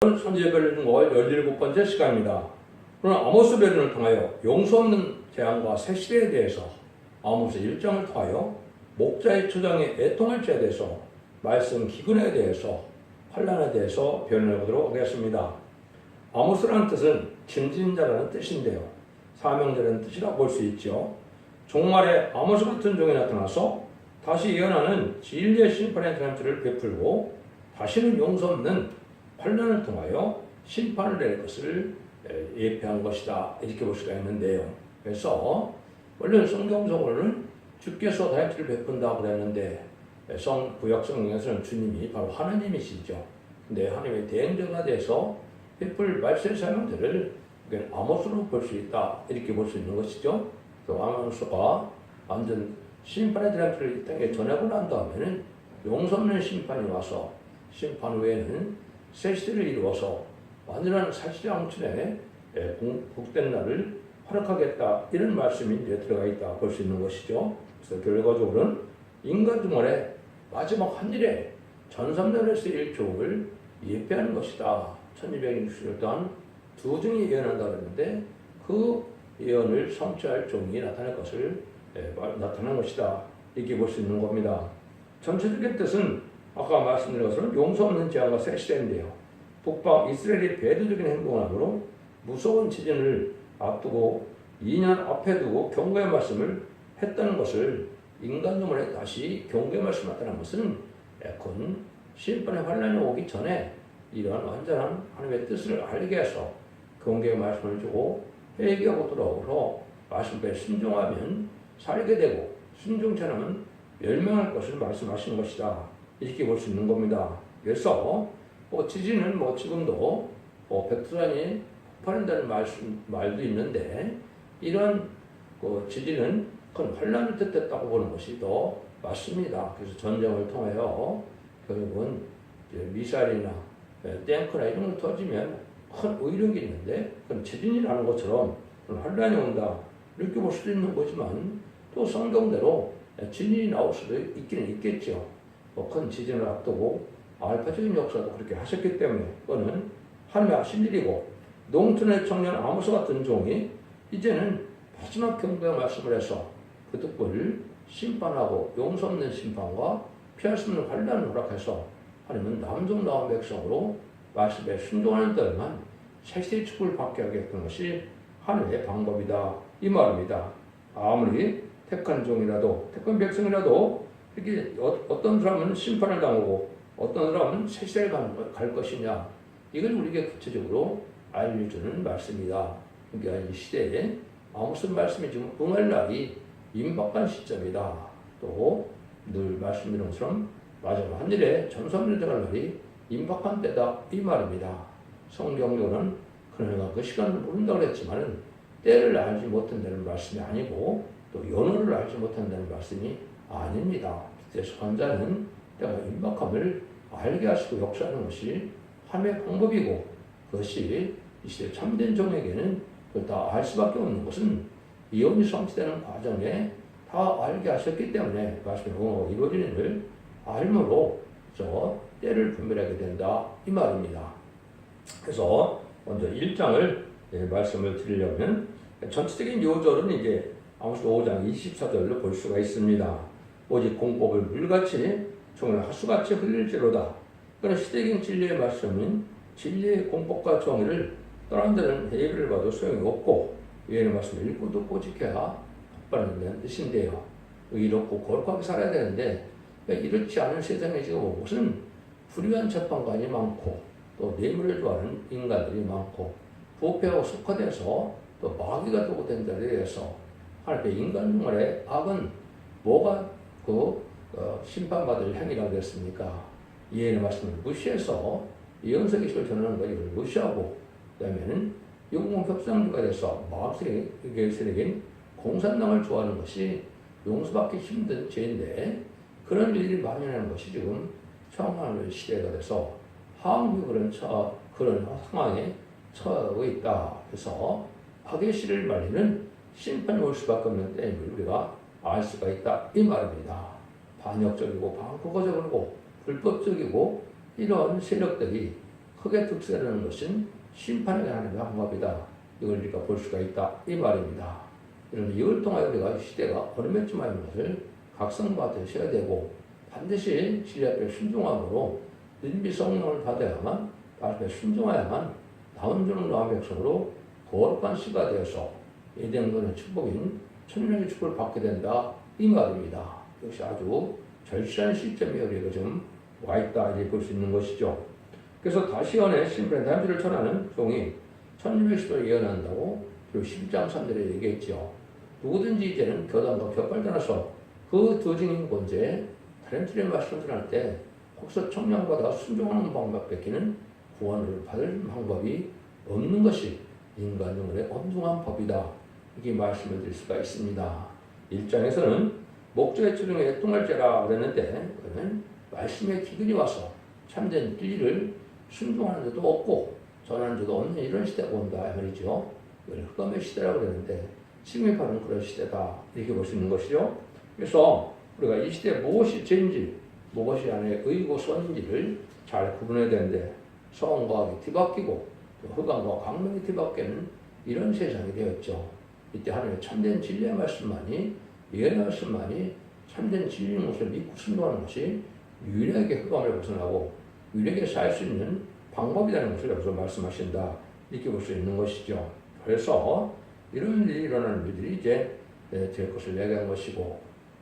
선지자별을 17번째 시간입니다. 오늘 아모스 변론을 통하여 용서 없는 재앙과 새 시대에 대해서 아모스 1장을 통하여 목자의 초장에 애통할 자에 대해서 말씀 기근에 대해서 환난에 대해서 변론해 보도록 하겠습니다. 아모스라는 뜻은 짐진자라는 뜻인데요. 사명자라는 뜻이라고 볼 수 있죠. 종말에 아모스 같은 종이 나타나서 다시 예언하는 진리의 심판의 잔치를 베풀고 다시는 용서 없는 환난을 통하여 심판을 내릴 것을 예표한 것이다, 이렇게 볼 수가 있는데요. 그래서 원래 성경적으로는 주께서 다이어트를 베푼다고 그랬는데 구약 성경에서는 주님이 바로 하나님이시죠. 근데 하나님의 대행자가 돼서 베풀 말세의 사명들을 아모스로 볼 수 있다, 이렇게 볼 수 있는 것이죠. 또 아모스가 완전 심판의 대행자를 이 땅에 전하고 난 다음에는 용서 없는 심판이 와서 심판 후에는 새 시대를 이루어서 완전한 살시장춘에 복된 날을 허락하겠다, 이런 말씀이 이제 들어가 있다 볼 수 있는 것이죠. 그래서 결과적으로는 인간 중원의 마지막 한 일에 전삼년에서 일종을 예표하는 것이다. 1260년 동안 두 종이 예언한다 그랬는데 그 예언을 성취할 종이 나타날 것을 나타난 것이다, 이렇게 볼 수 있는 겁니다. 전체적인 뜻은 아까 말씀드린 것처럼 용서 없는 재앙과 새 시대인데요. 북방 이스라엘이 배도적인 행동을 하므로 무서운 지진을 앞두고 2년 앞에 두고 경고의 말씀을 했다는 것을 인간dom을 다시 경고의 말씀을 나타난 것은 곧 심판의 환란이 오기 전에 이러한 완전한 하나님의 뜻을 알게 해서 경고의 말씀을 주고 회개하고 돌아오서 말씀에 순종하면 살게 되고 순종치 않으면 멸망할 것을 말씀하시는 것이다, 이렇게 볼 수 있는 겁니다. 그래서 지진은 지금도 백두산이 폭발한다는 말도 있는데 이런 지진은 큰 환란을 뜻했다고 보는 것이 더 맞습니다. 그래서 전쟁을 통하여 결국은 미사일이나 탱크나 이런 걸 터지면 큰 의력이 있는데 그건 지진이라는 것처럼 환란이 온다, 이렇게 볼 수도 있는 거지만 또 성경대로 지진이 나올 수도 있기는 있겠죠. 큰 지진을 앞두고 알파적인 역사도 그렇게 하셨기 때문에 그거는 하나님의 하신 일이고, 농촌의 청년 아모스 같은 종이 이제는 마지막 경고의 말씀을 해서 그 특권을 심판하고 용서 없는 심판과 피할 수 없는 환난을 허락해서 하나님은 남종 나온 백성으로 말씀에 순종하는 자들만 새시대의 축복을 받게 하겠다는 것이 하나님의 방법이다, 이 말입니다. 아무리 택한 종이라도 택한 백성이라도 이렇게 어떤 사람은 심판을 당하고 어떤 사람은 새 시대를 갈 것이냐, 이걸 우리에게 구체적으로 알려주는 말씀이다. 그러니까 이 시대에 아모스 말씀이 지금 응할 날이 임박한 시점이다. 또 늘 말씀드린 것처럼 마지막 한 일에 전성을 들어갈 날이 임박한 때다, 이 말입니다. 성경적으로는 그러나 그 시간을 모른다고 했지만 때를 알지 못한다는 말씀이 아니고 또 연호를 알지 못한다는 말씀이 아닙니다. 그래서 환자는 때가 임박함을 알게 하시고 역사하는 것이 하나님의 방법이고, 그것이 이 시대 참된 종에게는 그걸 다 알 수밖에 없는 것은 예언이 성취되는 과정에 다 알게 하셨기 때문에 말씀이 이루어지는 걸 알므로 때를 분별하게 된다, 이 말입니다. 그래서 먼저 1장을 말씀을 드리려면 전체적인 요절은 이제 아모스 5장 24절로 볼 수가 있습니다. 오직 공법을 물같이 종을 하수같이 흘릴지로다. 그런 시대적인 진리의 말씀은 진리의 공법과 정의를 떠난 데는 예배를 봐도 소용이 없고 예언의 말씀을 읽고 듣고 지켜야 복받는다는 뜻인데요. 의롭고 거룩하게 살아야 되는데 이렇지 않은 세상에 지금 무슨 불의한 재판관이 많고 또 뇌물을 좋아하는 인간들이 많고 부패하고 속화돼서 또 마귀가 되고 된 자리에 대해서 하나님의 인간 중간에 악은 뭐가 심판받을 행위가 됐습니까? 예언의 말씀을 무시해서 예언서기식을 전하는 것을 무시하고, 그 다음에는 영공협상주가 돼서 마귀의 세력인 공산당을 좋아하는 것이 용서받기 힘든 죄인데 그런 일이 만연하는 것이 지금 청하는 시대가 돼서 한국이 그런 상황에 처하고 있다. 그래서 악의 씨를 말리는 심판이 올 수밖에 없는 때임을 우리가 알 수가 있다, 이 말입니다. 반역적이고 반국가적이고 불법적이고 이러한 세력들이 크게 득세하는 것은 심판에 관한 방법이다. 이걸 우리가 볼 수가 있다. 이 말입니다. 이걸 통하여 우리가 시대가 어느 면쯤 하는 것을 각성받으셔야 되고 반드시 진리 앞에 순종함으로 은비 성령을 받아야만 앞에 순종해야만 다운주는 나의 백성으로 거룩한 씨가 되어서 에덴don의 축복인 천년의 축복을 받게 된다. 이 말입니다. 이것이 아주 절실한 시점에 우리가 좀 와있다 이렇게 볼 수 있는 것이죠. 그래서 다시언의 심판의 단지를 전하는 종이 1610을 예언한다고 그리고 12장 3절에 얘기했죠. 누구든지 이제는 교단과 격발되어서 그 두 증인 권세에 다른 틀의 말씀을 전할 때 혹서 청량받아 순종하는 방법 뺏기는 구원을 받을 방법이 없는 것이 인간 영혼의 엄중한 법이다. 이렇게 말씀을 드릴 수가 있습니다. 1장에서는 목자의 초중에 애통할지라 그랬는데 그는 말씀의 기근이 와서 참된 진리를 순종하는 자도 없고 전하는 자도 없는 이런 시대가 온다 말이죠. 이걸 흑암의 시대라고 그랬는데 지금이 바로 그런 시대다 이렇게 볼 수 있는 것이죠. 그래서 우리가 이 시대에 무엇이 죄인지 무엇이 안에 의고 선인지를 잘 구분해야 되는데 성과학이 뒤바뀌고 흑암과 광명이 뒤바뀌는 이런 세상이 되었죠. 이때 하나님의 참된 진리의 말씀만이 예언의 말씀만이 참된 진리인 것을 믿고 순종하는 것이 유일하게 흑암을 벗어나고 유일하게 살 수 있는 방법이라는 것을 여기서 말씀하신다 이렇게 볼 수 있는 것이죠. 그래서 이런 일이 일어나는 일들이 이제 될 것을 얘기한 것이고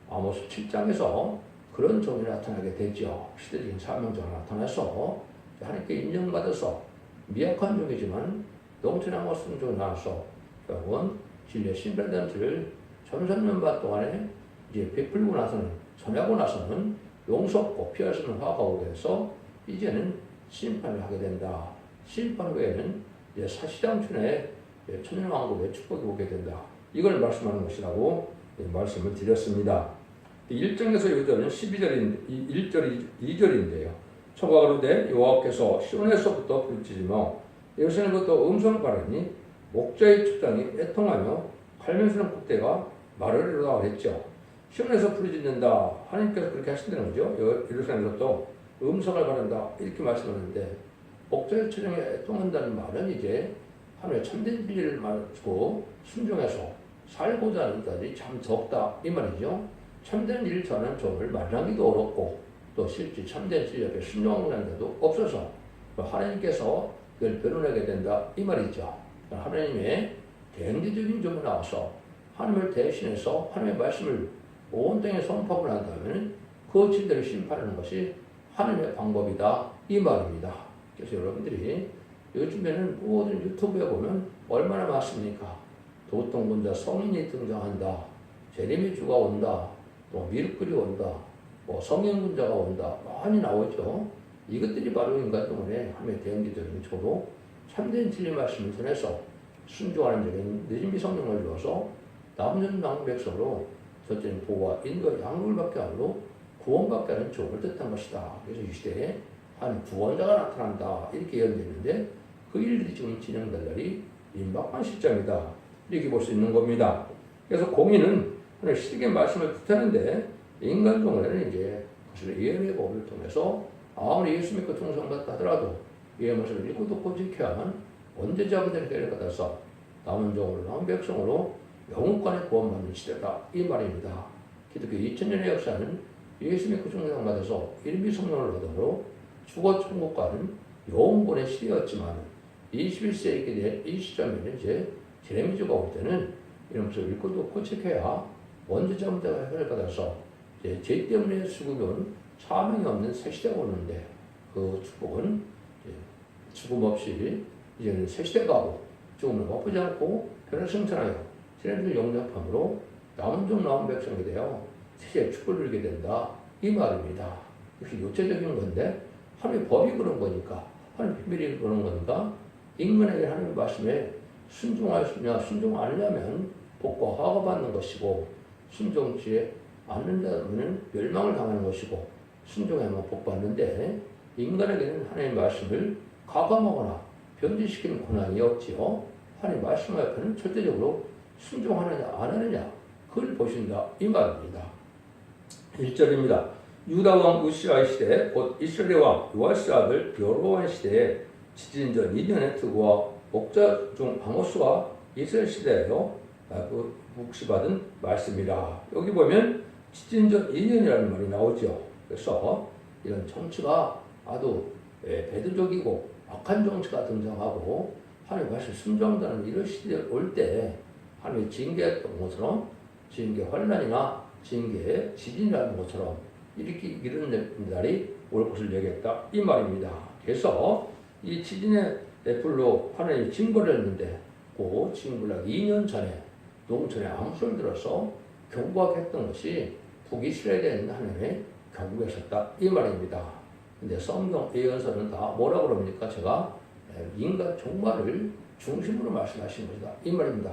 아모스 7장에서 그런 종이 나타나게 되죠. 시대적인 사명자가 나타나서 하나님께 인정받아서 미약한 종이지만 넘치는 것은 종이 나와서 결국은 진리의 신뢰단체를 1300년 동안에 이제 베풀고 나서는 전하고 나서는 용서하고 피할 수 있는 화가 오게 돼서 이제는 심판을 하게 된다. 심판 후에는 이제 사시장춘의 천년왕국의 축복이 오게 된다. 이걸 말씀하는 것이라고 말씀을 드렸습니다. 1장에서 2절은 1절 2절인데요. 초가 그르되 여호와께서 시온에서부터 부르짖으며 예루살렘부터 음성을 바라니 목자의 초장이 애통하며 갈면서는 국대가 말을 이루다 그랬죠. 시온에서 부르짖는다. 하나님께서 그렇게 하신다는 거죠. 예루살렘에서부터 음성을 바란다. 이렇게 말씀하는데 목자의 초장에 애통한다는 말은 이제 하나님의 참된 진리를 말고 순종해서 살고자 하는 자들이 참 적다. 이 말이죠. 참된 일을 전하는 종을 만나기도 어렵고 또 실제 참된 진리 앞에 순종하는 자도 없어서 하나님께서 그걸 변론하게 된다. 이 말이죠. 하나님의 대행제적인 종이 나와서 하나님을 대신해서 하나님의 말씀을 온 땅에 선포하고 난 다음에는 그 진리를 심판하는 것이 하나님의 방법이다. 이 말입니다. 그래서 여러분들이 요즘에는 모든 유튜브에 보면 얼마나 많습니까? 도통군자 성인이 등장한다. 제레미주가 온다. 또 미르클이 온다. 뭐 성인군자가 온다. 많이 나오죠. 이것들이 바로 인간 동안에 하나님의 대응기적인 초로 참된 진리 말씀을 전해서 순종하는 적인 늦은비 성령을 주어서 남은 남 백성으로 첫째는 보호와 인도와 양육을 받게 하므로 구원받게 하는 종을 뜻한 것이다. 그래서 이 시대에 한 구원자가 나타난다. 이렇게 예언되는데 그 일들이 지금 진행될 날이 임박한 시점이다. 이렇게 볼 수 있는 겁니다. 그래서 공의는 하나님 시대의 말씀을 뜻하는데 인간 종에는 이제 그것을 예언의 법을 통해서 아무리 예수 믿고 충성받다 하더라도 예언의 말씀을 읽고 듣고 지켜야만 언제자 그들의 계를 받아서 남은 종으로 남은 백성으로 영원간의 구원받는 시대다. 이 말입니다. 기독교 2000년의 역사는 예수 믿고 충성받아서 일비 성령을 얻으므로 죽어 천국 가는 영원의 시대였지만 21세기에 대한 이 시점에는 이제 제레미주가 올 때는 이런 것을 읽고 듣고 지켜야 언제자부터 해결을 받아서 이제 죄 때문에 죽음이 온 사명이 없는 새 시대가 오는데 그 축복은 죽음 없이 이제는 새 시대가 오고 죽음을 맛보지 않고 변을 성천하여 제레미주를 영접함으로 남은 종 남은 백성이 되어 새의 축복을 누리게 된다. 이 말입니다. 역시 요체적인 건데 하나님의 법이 그런 거니까 하나님의 비밀이 그런 건가 인간에게 하나님의 말씀에 순종할 수 있냐 순종 안 하려면 복과 화가 받는 것이고 순종치 않는다면 멸망을 당하는 것이고 순종하면 복 받는데 인간에게는 하나님의 말씀을 가감하거나 변질시키는 고난이 없지요. 하나님의 말씀 앞에는 절대적으로 순종하느냐 안 하느냐 그걸 보신다 이 말입니다. 1절입니다. 유다 왕 우시아의 시대 곧 이스라엘 왕 요아스 아들 여로보암 시대에 지진전 2년의 특우와 목자 중 아모스가 이스라엘 시대에요 묵시받은 말씀이라. 여기 보면 지진전 2년이라는 말이 나오죠. 그래서 이런 정치가 아주 배드적이고 악한 정치가 등장하고 하나님의 말씀 순종하는 이런 시대에 올 때 하나님의 징계했던 것처럼 징계 환란이나 징계 지진이라는 것처럼 이렇게 이런 날이 올 것을 얘기했다 이 말입니다. 그래서 이 지진의 불로 하나님이 징벌을 했는데 그 징벌하기 2년 전에 농촌에 암소를 들어서 경고하게 했던 것이 북이스라엘에 있는 하나님의 경고였었다 이 말입니다. 근데 성경 예언서는 다 뭐라 그럽니까? 제가 인간 종말을 중심으로 말씀하시는 것이다 이 말입니다.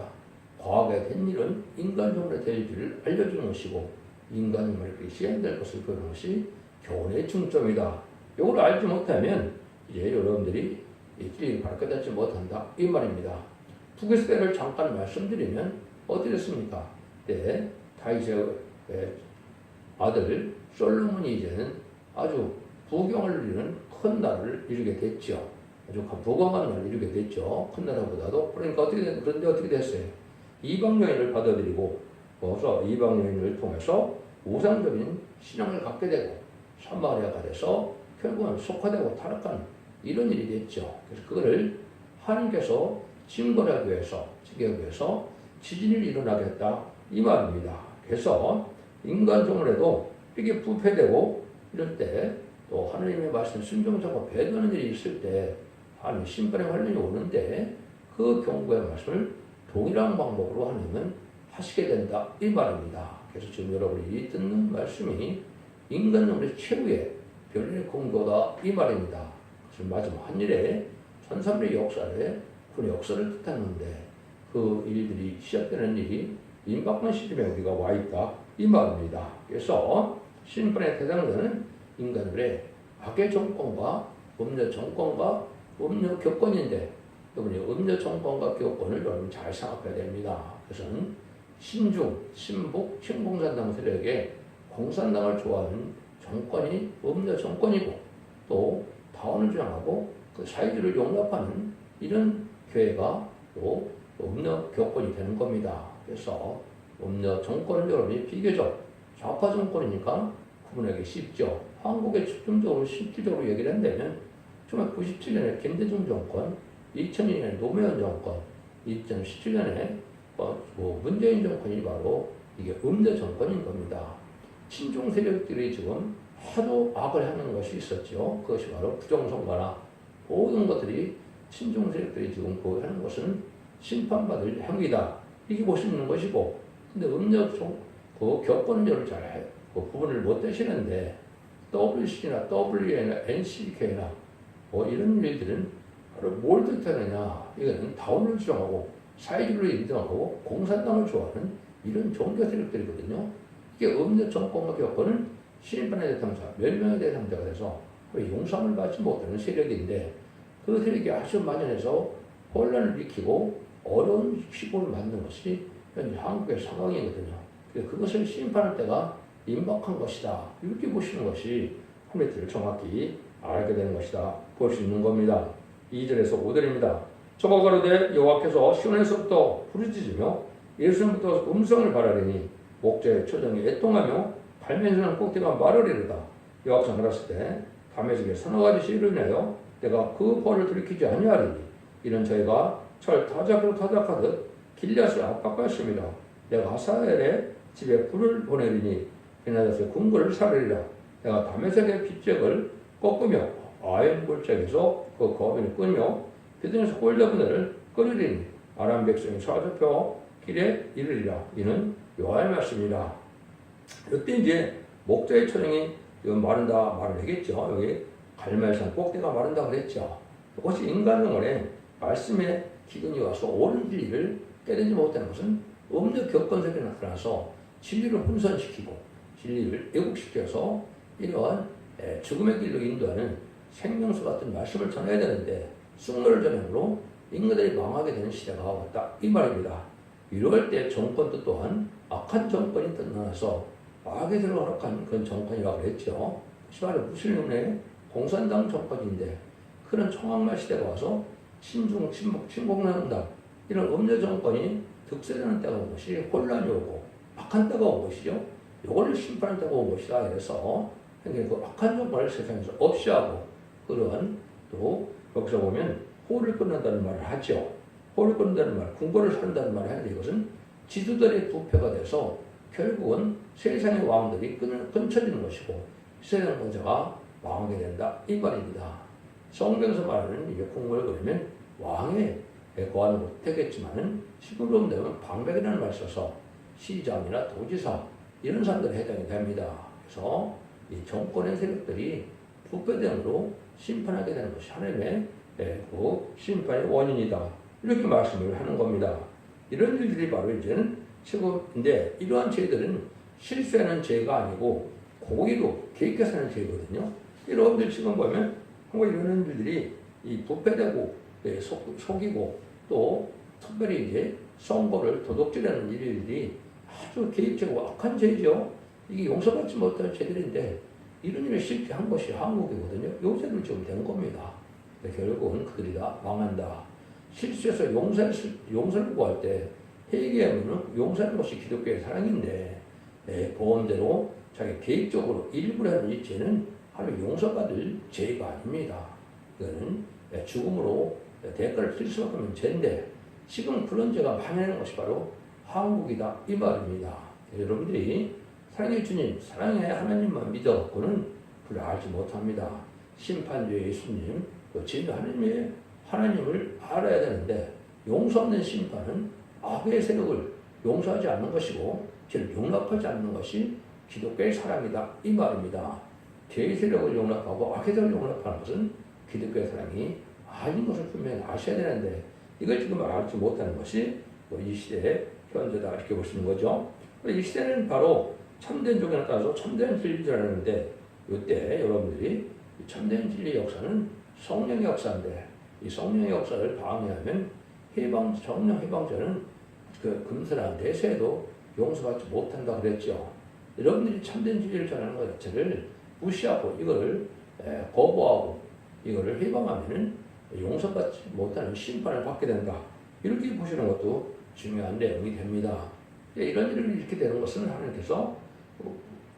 과거에 된 일은 인간 종말에 될 일을 알려주는 것이고 인간 종말이 시행될 것을 보는 것이 교훈의 중점이다. 이걸 알지 못하면 이제 여러분들이 이 길이 밝혀지지 못한다 이 말입니다. 북이스라엘을 잠깐 말씀드리면 어떻게 됐습니까? 그때 다윗의 아들 솔로몬이 이제는 아주 부경을 이루는 큰 나라를 이루게 됐죠. 아주 부강한 나라를 이루게 됐죠. 큰 나라보다도. 그러니까 그런데 어떻게 됐어요? 이방 여인을 받아들이고 그래서 이방 여인을 통해서 우상적인 신앙을 갖게 되고 사마리아가 돼서 결국은 속화되고 타락한 이런 일이 됐죠. 그래서 그거를 하나님께서 징벌하기 위해서 지진이 일어나겠다 이 말입니다. 그래서 인간 종을해도 이렇게 부패되고 이럴 때 또 하나님의 말씀 순종하고 배도하는 일이 있을 때 하나님 심판의 환란이 오는데 그 경고의 말씀을 동일한 방법으로 하나님은 하시게 된다 이 말입니다. 그래서 지금 여러분이 듣는 말씀이 인간 종의 최후의 별의 공도다 이 말입니다. 그래서 마지막 한 일에 1300의 역사에 그 역사를 뜻하는데 그 일들이 시작되는 일이 임박한 시점에 우리가 와 있다 이 말입니다. 그래서 심판의 대상자는 인간들의 악의 정권과 음녀 정권과 음녀 교권인데 여러분이 음녀 정권과 교권을 여러분 잘 생각해야 됩니다. 그래서 신중, 신북, 신공산당 세력에 공산당을 좋아하는 정권이 음녀 정권이고 또 다원을 주장하고 그 사회주의를 용납하는 이런 교회가 또 음녀 교권이 되는 겁니다. 그래서 음녀 정권 여러분이 비교적 좌파 정권이니까 구분하기 쉽죠. 한국에 집중적으로 실질적으로 얘기를 한다면 1997년에 김대중 정권, 2002년에 노무현 정권, 2017년에 문재인 정권이 바로 이게 음녀 정권인 겁니다. 친중 세력들이 지금 하도 악을 하는 것이 있었죠. 그것이 바로 부정선거나 모든 것들이 친중 세력들이 지금 하는 것은 심판받을 행위다. 이게 볼 수 있는 것이고, 근데 음녀 그 교권자를 잘 구분을 못 되시는데 WC나 WN이나 NCK나 이런 일들은 바로 뭘 뜻하느냐? 이거는 다원을 주장하고 사회주의를 인정하고 공산당을 좋아하는 이런 종교 세력들이거든요. 이게 음녀 정권과 교권은 심판의 대상자, 멸망의 대상자가 돼서 용서함을 받지 못하는 세력인데 그 세력이 아주 만연해서 혼란을 일으키고 어려운 시골을 만든 것이 현재 한국의 상황이거든요. 그것을 심판할 때가 임박한 것이다. 이렇게 보시는 것이 하나님을 정확히 알게 되는 것이다. 볼 수 있는 겁니다. 2절에서 5절입니다. 저가 가로되 여호와께서 시온에서부터 부르짖으며 예루살렘부터 음성을 바라리니 목자의 초정이 애통하며 갈면서는 꼭대가 마르리로다. 여호와께서 말했을 때 다메섹에 서너 가지 시를 내어 내가 그 벌을 들이키지 아니하리니 이는 저희가 철 타작으로 타작하듯 길앗을 압박하였습니다. 내가 하사엘의 집에 불을 보내리니 베나닷의 궁궐을 사르리라. 내가 다메섹의 빗잭을 꺾으며 아엔 골짜기에서 그 거민을 끊으며 베드에서 꼴잡은 끊으리니 아람 백성이 사잡혀 길에 이르리라. 이는 여호와의 말씀이라. 이때 이제 목자의 초정이 마른다 말을 하겠죠. 여기 갈멜산 꼭대가 마른다 그랬죠. 그것이 인간 영혼에 말씀의 기근이 와서 옳은 진리를 깨닫지 못하는 것은 음녀 교권세력이 나타나서 진리를 혼선시키고 진리를 왜곡시켜서 이러한 죽음의 길로 인도하는 생명수 같은 말씀을 전해야 되는데 쑥노를 전함으로 인간들이 망하게 되는 시대가 왔다 이 말입니다. 이럴 때 정권도 또한 악한 정권이 나타나서 악에 들어가는 그런 정권이라고 그랬죠. 바로 무슬림의 공산당 정권인데 그런 청황말 시대가 와서 친중, 친북, 친공난다 이런 음녀 정권이 득세하는 때가 온 것이 혼란이 오고 악한 때가 온 것이죠. 요거를 심판할 때가 온 것이다. 그래서 그 악한 정권을 세상에서 없이하고 그런 또 여기서 보면 호를 끊는다는 말을 하죠. 호를 끊는다는 말, 궁궐을 사른다는 말을 하는데 이것은 지도들의 부패가 돼서 결국은 세상의 왕들이 끊쳐지는 것이고 세상 권세가 망하게 된다 이 말입니다. 성경에서 말하는 이게 궁궐을 그리면 왕에 거하는 못 되겠지만은 지금으로 되면 방백이라는 말을 써서 시장이나 도지사 이런 사람들에 해당이 됩니다. 그래서 이 정권의 세력들이 부패됨으로 심판하게 되는 것이 하나님의 그 심판의 원인이다. 이렇게 말씀을 하는 겁니다. 이런 일들이 바로 이제는 지금인데 이러한 죄들은 실수하는 죄가 아니고 고의로 계획해서 하는 죄거든요. 여러분들 지금 보면 이런 일들이 이 부패되고 속이고 또 특별히 이제 선거를 도둑질하는 일들이 아주 계획적이고 악한 죄죠. 이게 용서받지 못할 죄들인데 이런 일을 쉽게 한 것이 한국이거든요. 요새는 좀 된 겁니다. 결국은 그들이 다 망한다. 실수해서 용서를 구할 때 회개하면 용서하는 것이 기독교의 사랑인데 보험대로 자기 계획적으로 일부러 하는 이 죄는 하나님 용서받을 죄가 아닙니다. 이거는 죽음으로 대가를 칠 수밖에 없는 죄인데 지금 그런 죄가 많이 것이 바로 한국이다 이 말입니다. 여러분들이 사랑의 주님, 사랑의 하나님만 믿어갖고는 그걸 알지 못합니다. 심판주의 예수님, 진짜 하나님을 알아야 되는데 용서 없는 심판은 악의 세력을 용서하지 않는 것이고 죄를 용납하지 않는 것이 기독교의 사랑이다 이 말입니다. 죄의 세력을 용납하고 악의 세력을 용납하는 것은 기독교의 사랑이 아닌 것을 분명히 아셔야 되는데 이걸 지금 알지 못하는 것이 이 시대의 현재다 이렇게 보시는 거죠. 이 시대는 바로 참된 종교에 따라서 참된 진리를 하는데 이때 여러분들이 참된 진리의 역사는 성령의 역사인데 이 성령의 역사를 방해하면 정령 해방자는 그 금슬한 내세에도 용서받지 못한다 그랬죠. 여러분들이 참된 진리를 전하는 것 자체를 무시하고 이거를 거부하고 이거를 해방하면은 용서받지 못하는 심판을 받게 된다. 이렇게 보시는 것도 중요한 내용이 됩니다. 이런 일을 이렇게 되는 것은 하나님께서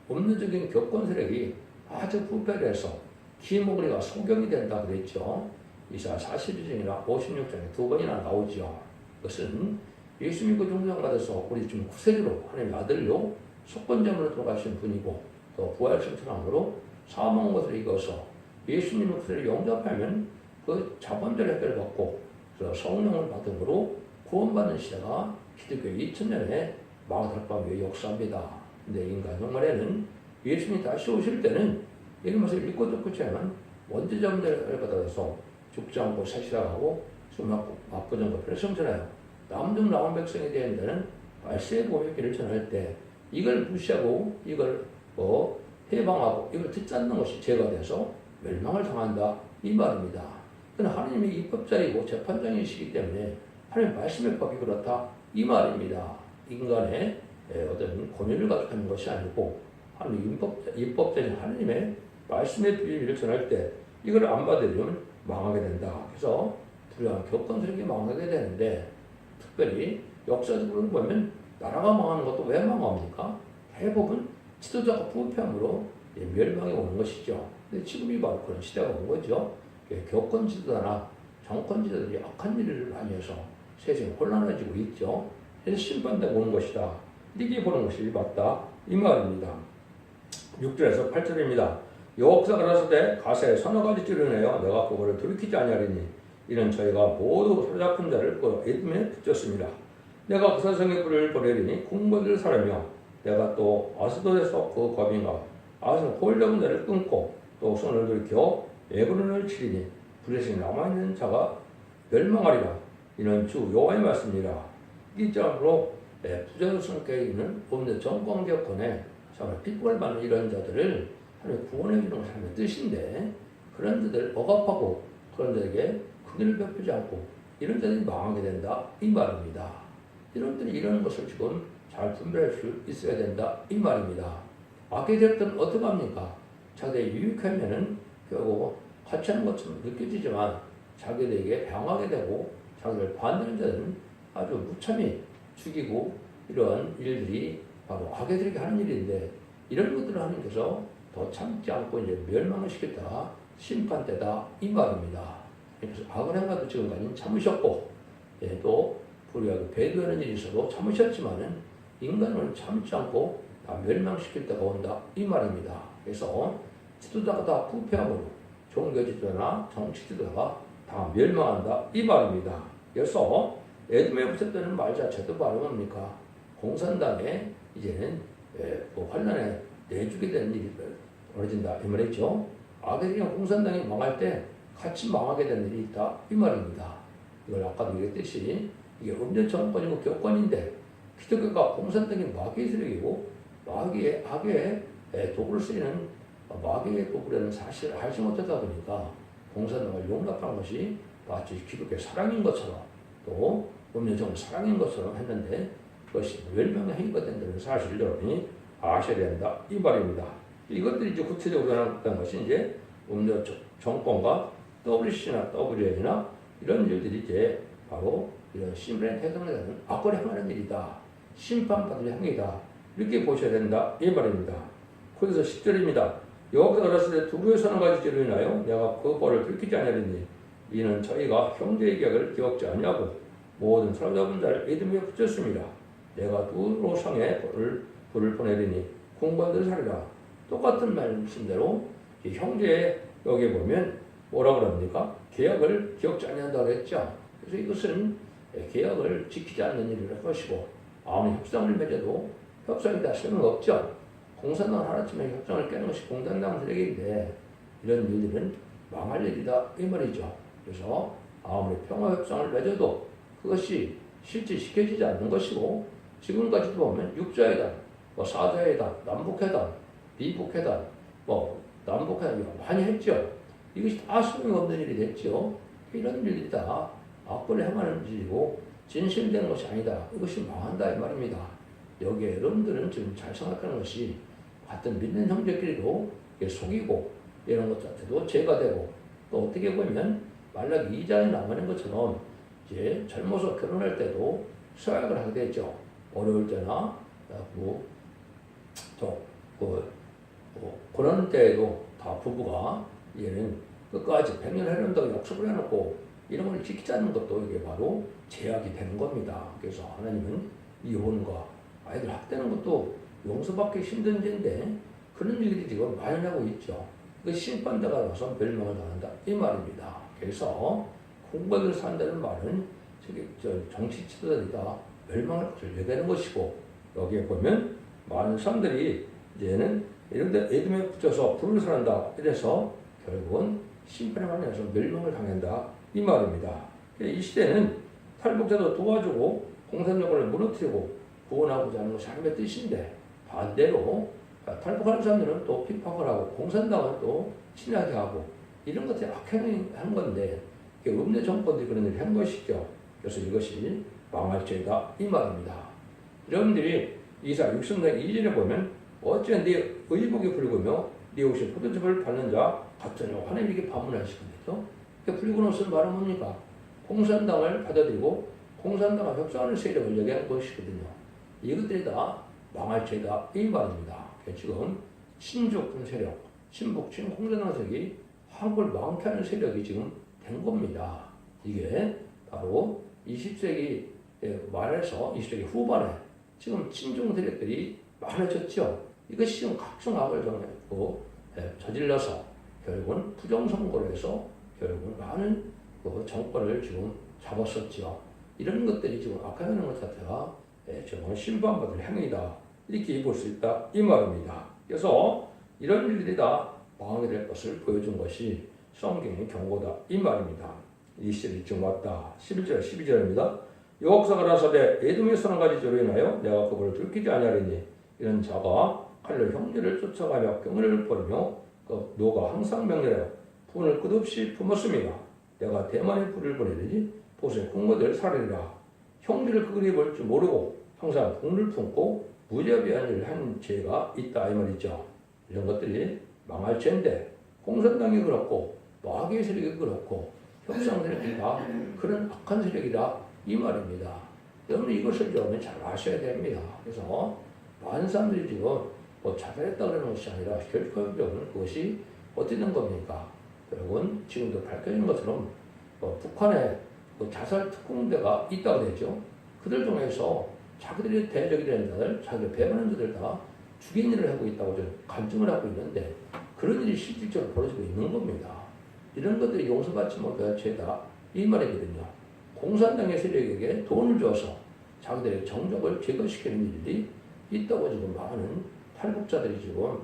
법률적인 교권 세력이 아주 부패해서 기목리가 소경이 된다 그랬죠. 이사 42장이나 56장에 두 번이나 나오죠. 그것은 예수 믿고 중생받아서 우리 지금 구세주로 하나님의 아들로 속건제물로 들어가신 분이고 또 부활신 천왕으로 사망한 것을 이겨서 예수님의 구세를 용접하면 그 자본적 혜택을 받고 그래서 성령을 받음으로 구원받는 시대가 기독교 2000년에 마가다락방교의 역사입니다. 근데 인간 영말에는 예수님이 다시 오실 때는 이런 것을 믿고 듣고 않으면 원죄 자본을 받아서 죽지 않고 사실하고 압구정 법회를 성전하여 남중 나온 백성에 대한 데는 말세의 보혈기를 전할 때 이걸 무시하고 이걸 해방하고 이걸 듣지 않는 것이 죄가 돼서 멸망을 당한다 이 말입니다. 그러나 하나님이 입법자이고 재판장이시기 때문에 하나님 말씀의 법이 그렇다 이 말입니다. 인간의 어떤 권위를 가득하는 것이 아니고 하나님 입법자인 하나님의 말씀의 비밀을 전할 때 이걸 안 받으려면 망하게 된다. 그래서 불량한 교권세력이 망하게 되는데 특별히 역사적으로 보면 나라가 망하는 것도 왜 망합니까? 대부분 지도자가 부패함으로 멸망이 오는 것이죠. 근데 지금이 바로 그런 시대가 온 거죠. 교권 지도자나 정권 지도자들이 악한 일을 많이 해서 세상이 혼란해지고 있죠. 그래서 심판되고 오는 것이다. 이렇게 보는 것이 맞다. 이 말입니다. 6절에서 8절입니다. 여호와께서 가라사대 가세 서너 가지 찌르내어 내가 그거를 돌이키지 아니하리니 이는 저희가 모두 사로잡힌 자를 그 에돔에 붙였습니다. 내가 그 사성의 불을 보내리니 궁궐을 사르며 내가 또 아스돗에서 그 거민과 아스는 홀잡은 자를 끊고 또 손을 들켜 에브론을 치리니 불에서 남아있는 자가 멸망하리라. 이는 주 여호와의 말씀이라. 이 점으로 부자성격에 있는 법률 정권격권에 정말 핍박을 받는 이런 자들을 하나님 구원해 주는 것이 하나님의 뜻인데 그런 자들을 억압하고 그런 자에게 긍휼을 베푸지 않고 이런 자들이 망하게 된다 이 말입니다. 이런 자들이 이런 것을 지금 잘 분별할 수 있어야 된다 이 말입니다. 악의 세력들은 어떻게 합니까? 자기들이 유익하면은 결국 같이 하는 것처럼 느껴지지만 자기들에게 방하게 되고 자기를 반대하는 자는 아주 무참히 죽이고 이러한 일들이 바로 악애들에게 하는 일인데 이런 것들을 하나님께서 더 참지 않고 이제 멸망을 시켰다. 심판 때다. 이 말입니다. 그래서 아브라함과도 지금까지 참으셨고 또 불의하게 배도하는 일이 있어도 참으셨지만은 인간은 참지 않고 다 멸망시킬 때가 온다. 이 말입니다. 그래서 지도자가 다 부패함으로 종교 지도자나 정치 지도자가 다 멸망한다. 이 말입니다. 그래서 에돔에 붙였다는 말 자체도 바로 뭡니까? 공산당에 이제는 환란에 내주게 되는 일이 벌어진다. 이 말이죠. 악에대한 공산당이 망할 때 같이 망하게 되는 일이 있다. 이 말입니다. 이걸 아까도 얘기했듯이 이게 음료 정권이고 교권인데 기독교가 공산당이 마귀의 세력이고 마귀의 악의 도구를 쓰이는 마귀의 도구라는 사실을 알지 못하다 보니까 공산당을 용납하는 것이 마치 기독교의 사랑인 것처럼 또 음료 정권 사랑인 것처럼 했는데 그것이 멸망의 행위가 된다는 사실을 여러분이 아셔야 된다. 이 말입니다. 이것들이 이제 구체적으로 나타난 것이 이제 음료 정권과 WC나 WM이나 이런 일들이 이제 바로 이런 심판의 태동에 대한 악을 행하는 일이다. 심판받을 행위다. 이렇게 보셔야 된다. 이 말입니다. 그래서 10절입니다. 여호와께서 가라사대 두루에 서는 가지 죄로 인하여 내가 그 벌을 들키지 아니하리니 이는 저희가 형제의 계약을 기억지 아니하고 모든 사로잡은 자를 에돔에 붙였습니다. 내가 두로 성에 불을 보내리니 공관들 살리라. 똑같은 말씀대로 형제의 여기에 보면 뭐라고 그럽니까? 계약을 기억지 아니한다고 했죠. 그래서 이것은 계약을 지키지 않는 일일 것이고 아무리 협상을 맺어도 협상이 다 소용없죠. 공산당을 하나쯤에 협상을 깨는 것이 공산당 세력인데 이런 일들은 망할 일이다 이 말이죠. 그래서 아무리 평화협상을 맺어도 그것이 실제시켜지지 않는 것이고 지금까지도 보면 육자회담, 사자회담, 남북회담, 미북회담, 남북회담 많이 했죠. 이것이 다 소용없는 일이 됐죠. 이런 일들이 다 악벌을 행하는 일이고 진실된 것이 아니다. 이것이 망한다 이 말입니다. 여기에 여러분들은 지금 잘 생각하는 것이 같은 믿는 형제끼리도 속이고 이런 것 자체도 죄가 되고 또 어떻게 보면 말라기 2장에 나가는 것처럼 이제 젊어서 결혼할 때도 서약을 하게 되죠. 어려울 때나 그런 때에도 다 부부가 얘는 끝까지 100년 하려는다고 약속을 해놓고 이런 걸 지키지 않는 것도 이게 바로 제약이 되는 겁니다. 그래서 하나님은 이혼과 아이들 학대하는 것도 용서받기 힘든 죄인데 그런 일들이 지금 많이 나고 있죠. 그 심판대가 와서 멸망을 당한다 이 말입니다. 그래서 공부를 산다는 말은 정치 지도자들이다 멸망을 얘기하는 것이고 여기에 보면 많은 사람들이 이제는 이런데 에돔에 붙여서 불을 선한다 이래서 결국은 심판에 관해서 멸망을 당한다 이 말입니다. 이 시대는 탈북자도 도와주고 공산정권을 무너뜨리고 구원하고자 하는 것이 하나님의 뜻인데 반대로 탈북하는 사람들은 또 핍박을 하고 공산당은 또 친하게 하고 이런 것들이 악행하는 건데 음료 정권들이 그런 일을 한 것이죠. 그래서 이것이 망할 죄다 이 말입니다. 여러분들이 이사 60장 2절에 보면 어째 네 의복이 붉으며 네 옷이 포도즙을 받는 자 같으냐 하나님에게 반문하시거든요. 붉은 옷은 말은 뭡니까? 공산당을 받아들이고 공산당과 협상하는 세력을 얘기하는 것이거든요. 이것들이 다 망할 죄다 이 말입니다. 지금 친족분 세력, 친북, 친공산당 세력이 한국을 망케 하는 세력이 지금 된 겁니다. 이게 바로 20세기 말에서 20세기 후반에 지금 친중 세력들이 많아졌죠. 이것이 지금 각종 악을 저질러서 결국은 부정선거를 해서 결국은 많은 정권을 지금 잡았었죠. 이런 것들이 지금 악화되는 것 자체가 정말 심판받을 행위다. 이렇게 볼 수 있다. 이 말입니다. 그래서 이런 일들이 다 망하게 될 것을 보여준 것이 성경의 경고다. 이 말입니다. 이 시절이 지금 왔다. 11절, 12절입니다. 여호와께서 가라사대 에돔의 선한 가지 죄로 인하여 내가 그들을 들키지 아니하리니 이런 자가 칼로 형제를 쫓아가며 경을 벌이며 그 노가 항상 명렬하여 분을 끝없이 품었습니다. 내가 대만의 불을 보내리니 보세 공무들 살리라. 형제를 그들이 볼 줄 모르고 항상 분을 품고 무자비한 일을 한 죄가 있다 이 말이죠. 이런 것들이 망할 죄인데 공산당이 그렇고 마귀의 세력이 그렇고 협상 세력이 다 그런 악한 세력이다 이 말입니다. 여러분 이것을 여러분 잘 아셔야 됩니다. 그래서 많은 사람들이 지금 뭐 자살했다 그러는 것이 아니라 결과적으로는 그것이 어떻게 된 겁니까? 결국은 지금도 밝혀진 것처럼 북한에 자살 특공대가 있다고 되죠. 그들 중에서 자기들이 대적이 되는 자들, 자기를 배반하는 자들 다 죽인 일을 하고 있다고 저는 간증을 하고 있는데 그런 일이 실질적으로 벌어지고 있는 겁니다. 이런 것들이 용서받지 못할 죄다 이 말이거든요. 공산당의 세력에게 돈을 줘서 자기들의 정적을 제거시키는 일이 있다고 지금 많은 탈북자들이 지금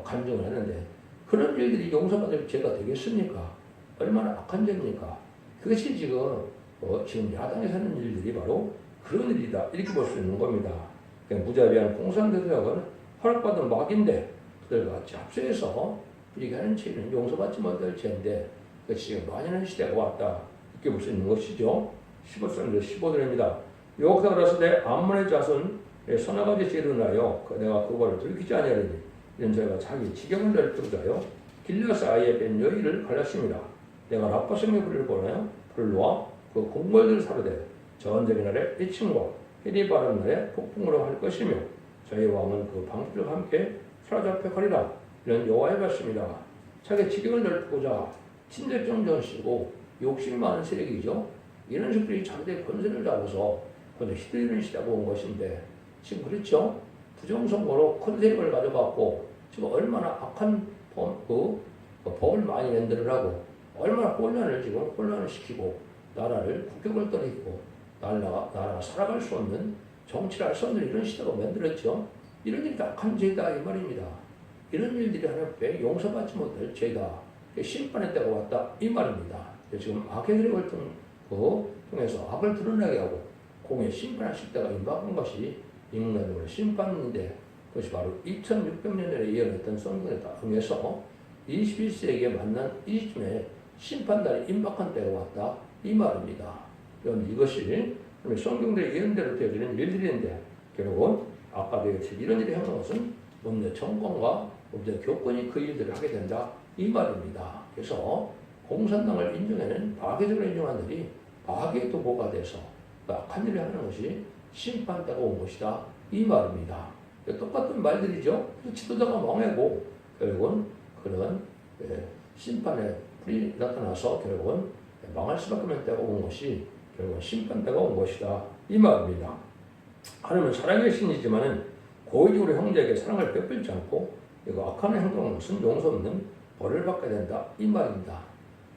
간증을 하는데 그런 일들이 용서받을 죄가 되겠습니까? 얼마나 악한 죄입니까? 그것이 지금 지금 야당에서 하는 일들이 바로 그런 일이다 이렇게 볼 수 있는 겁니다. 무자비한 공산대적은 허락받은 마귀인데 그들과 같이 합세해서 이렇게 하는 죄는 용서받지 못할 죄인데 그것이 지금 만연한 시대가 왔다 이렇게 볼 수 있는 것이죠. 15절에서 15절입니다. 여호와께서 가라사대 암몬의 자손 서너가지 죄를 인하여 내가 그거를 들키지 아니하리니 이런 자가 자기 지경을 넓히고자여 길르앗 아이에 뺀 여인을 갈랐습니다. 내가 라파성의 불을 보내어 불러와 그 공궐들을 사르되 전쟁의 날에 이침과 해리 바른 날에 폭풍으로 할 것이며 저희 왕은 그 방주들과 함께 사로잡혀 가리라. 이런 여호와의 말씀이다. 자기 지경을 넓히고자 침략적 전시고 욕심이 많은 세력이죠. 이런 식들이 자기들의 권세를 잡아서 먼저 휘둘리는 시대가 온 것인데 지금 그렇죠? 부정선거로 큰 세력을 가져갔고 지금 얼마나 악한 법을 많이 만들을 하고 얼마나 혼란을 지금 혼란을 시키고 나라를 국격을 떨어뜨리고 나라가 살아갈 수 없는 정치를 할 수 없는 이런 시대가 만들었죠. 이런 일이 악한 죄다 이 말입니다. 이런 일들이 하나님께 용서받지 못할 죄다. 심판의 때가 왔다 이 말입니다. 지금 악의 세력을 통해서 악을 드러나게 하고 공의 심판하실 때가 임박한 것이 인간적으로 심판인데 그것이 바로 2600년에 예언했던 성경에 따르면서 21세기에 만난 이 시점에 심판날이 임박한 때가 왔다 이 말입니다. 그럼 이것이 성경대로 예언대로 되어지는 일들인데 결국은 아까 되었듯이 이런 일이 하는 것은 문제 정권과 문제 교권이 그 일들을 하게 된다 이 말입니다. 그래서 공산당을 인정하는 파괴적으로 인정한 들이 파괴 도구가 돼서 악한 일을 하는 것이 심판때가 온 것이다 이 말입니다. 똑같은 말들이죠. 지도자가 망하고 결국은 그런 심판의 불이 나타나서 결국은 망할 수밖에 없는 때가 온 것이 결국은 심판때가 온 것이다 이 말입니다. 하나님은 사랑의 신이지만은 고의적으로 형제에게 사랑을 베풀지 않고 이거 악한 행동은 무슨 용서 없는 벌을 받게 된다 이 말입니다.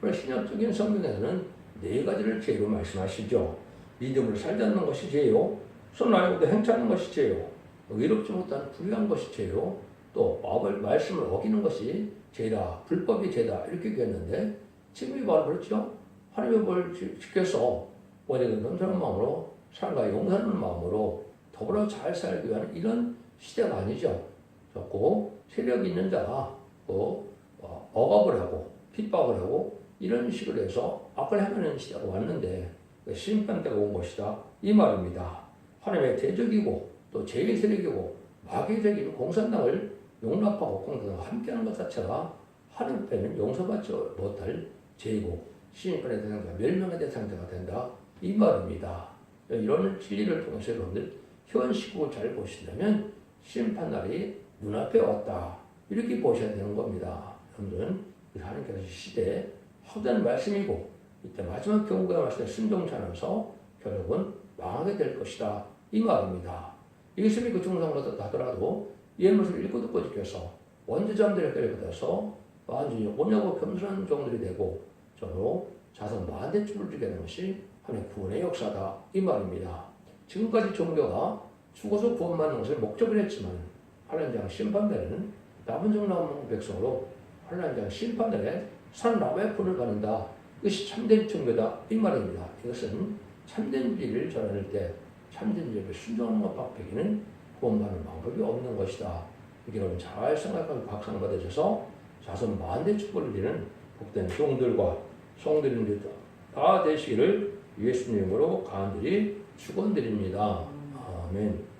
신약적인 성경에서는 네 가지를 죄로 말씀하시죠. 믿음으로 살지 않는 것이 죄요. 손 알고도 행차하는 것이 죄요. 의롭지 못한 불의한 것이 죄요. 또 말씀을 어기는 것이 죄다. 불법이 죄다. 이렇게 얘기했는데 지금이 바로 그렇죠. 하나님의 벌을 지켜서 원하는 넘치는 마음으로 사랑과 용서하는 마음으로 더불어 잘 살기 위한 이런 시대가 아니죠. 자꾸 세력 있는 자가 억압을 하고 핍박을 하고 이런 식으로 해서 악을 행하는 시대가 왔는데 심판 때가 온 것이다 이 말입니다. 하나님의 대적이고 또 죄의 세력이고 마귀의 세력인 공산당을 용납하고 공산당과 함께하는 것 자체가 하나님 앞에는 용서받지 못할 죄이고 심판의 대상자, 멸망의 대상자가 된다 이 말입니다. 이런 진리를 통해서 여러분들 현 시국을 잘 보신다면 심판날이 눈앞에 왔다 이렇게 보셔야 되는 겁니다. 여러분들은 하나님께서 시대에 확대하는 말씀이고 이때 마지막 경고의 말씀에 순종치 않아서 결국은 망하게 될 것이다 이 말입니다. 이것이 그 중상으로 하더라도 이 말씀을 읽고 듣고 지켜서 원죄자들의 뼈를 받아서 완전히 온유하고 겸손한 종들이 되고 저로 자선 만대축을 주게 되는 것이 하나님의 구원의 역사다 이 말입니다. 지금까지 종교가 죽어서 구원받는 것을 목적을 했지만 하나님 장 심판날에는 남은 종 남은 백성으로 하나님 장 심판날에 산나무의 풀을 받는다. 이것이 참된 종교다 이 말입니다. 이것은 참된 진리를 전할 때 참된 진리를 순종하는 것밖에 구원받는 방법이 없는 것이다. 이렇게 여러분 잘 생각하고 각성을 받으셔서 자손 만대 축복을 누리는 복된 종들과 성들인들 다 되시기를 예수님으로 간절히 축원드립니다. 아멘.